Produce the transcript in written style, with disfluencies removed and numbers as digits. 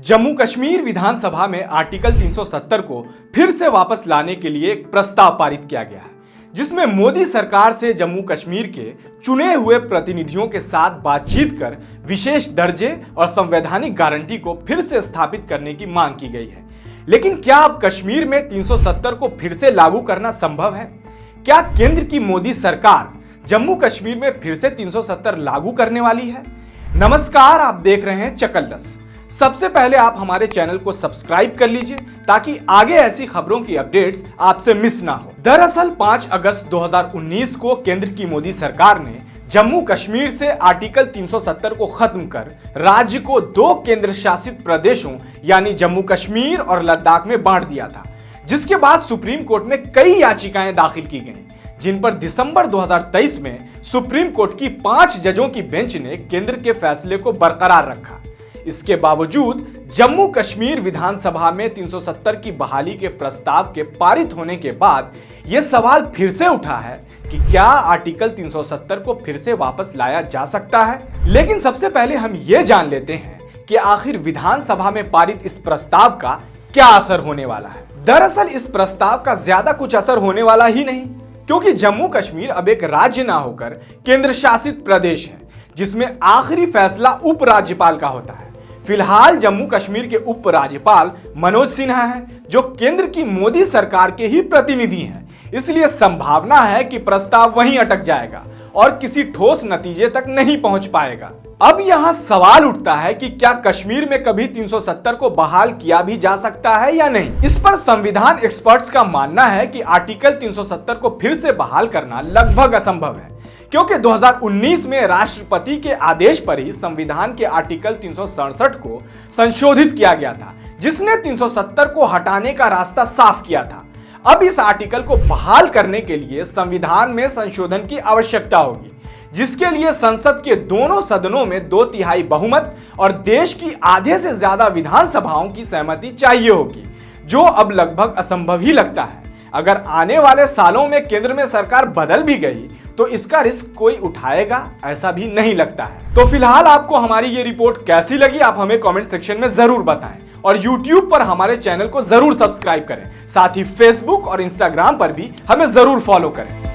जम्मू कश्मीर विधानसभा में आर्टिकल 370 को फिर से वापस लाने के लिए एक प्रस्ताव पारित किया गया है, जिसमें मोदी सरकार से जम्मू कश्मीर के चुने हुए प्रतिनिधियों के साथ बातचीत कर विशेष दर्जे और संवैधानिक गारंटी को फिर से स्थापित करने की मांग की गई है। लेकिन क्या अब कश्मीर में 370 को फिर से लागू करना संभव है? क्या केंद्र की मोदी सरकार जम्मू कश्मीर में फिर से 370 लागू करने वाली है? नमस्कार, आप देख रहे हैं चकल्लस। सबसे पहले आप हमारे चैनल को सब्सक्राइब कर लीजिए ताकि आगे ऐसी खबरों की अपडेट्स आपसे मिस ना हो। दरअसल 5 अगस्त 2019 को केंद्र की मोदी सरकार ने जम्मू कश्मीर से आर्टिकल 370 को खत्म कर राज्य को 2 केंद्र शासित प्रदेशों यानी जम्मू कश्मीर और लद्दाख में बांट दिया था, जिसके बाद सुप्रीम कोर्ट में कई याचिकाएं दाखिल की गईं, जिन पर दिसंबर 2023 में सुप्रीम कोर्ट की 5 जजों की बेंच ने केंद्र के फैसले को बरकरार रखा। इसके बावजूद जम्मू कश्मीर विधानसभा में 370 की बहाली के प्रस्ताव के पारित होने के बाद यह सवाल फिर से उठा है कि क्या आर्टिकल 370 को फिर से वापस लाया जा सकता है। लेकिन सबसे पहले हम ये जान लेते हैं कि आखिर विधानसभा में पारित इस प्रस्ताव का क्या असर होने वाला है। दरअसल इस प्रस्ताव का ज्यादा कुछ असर होने वाला ही नहीं, क्योंकि जम्मू कश्मीर अब एक राज्य ना होकर केंद्र शासित प्रदेश है, जिसमें आखिरी फैसला उपराज्यपाल का होता है। फिलहाल जम्मू कश्मीर के उपराज्यपाल मनोज सिन्हा हैं, जो केंद्र की मोदी सरकार के ही प्रतिनिधि हैं। इसलिए संभावना है कि प्रस्ताव वहीं अटक जाएगा और किसी ठोस नतीजे तक नहीं पहुंच पाएगा। अब यहां सवाल उठता है कि क्या कश्मीर में कभी 370 को बहाल किया भी जा सकता है या नहीं। इस पर संविधान एक्सपर्ट्स का मानना है कि आर्टिकल 370 को फिर से बहाल करना लगभग असंभव है, क्योंकि 2019 में राष्ट्रपति के आदेश पर ही संविधान के आर्टिकल 367 को संशोधित किया गया था, जिसने 370 को हटाने का रास्ता साफ किया था। अब इस आर्टिकल को बहाल करने के लिए संविधान में संशोधन की आवश्यकता होगी, जिसके लिए संसद के दोनों सदनों में 2/3 बहुमत और देश की आधे से ज्यादा विधानसभाओं की सहमति चाहिए होगी, जो अब लगभग असंभव ही लगता है। अगर आने वाले सालों में केंद्र में सरकार बदल भी गई तो इसका रिस्क कोई उठाएगा, ऐसा भी नहीं लगता है। तो फिलहाल आपको हमारी ये रिपोर्ट कैसी लगी, आप हमें कमेंट सेक्शन में जरूर बताएं और YouTube पर हमारे चैनल को जरूर सब्सक्राइब करें। साथ ही Facebook और Instagram पर भी हमें जरूर फॉलो करें।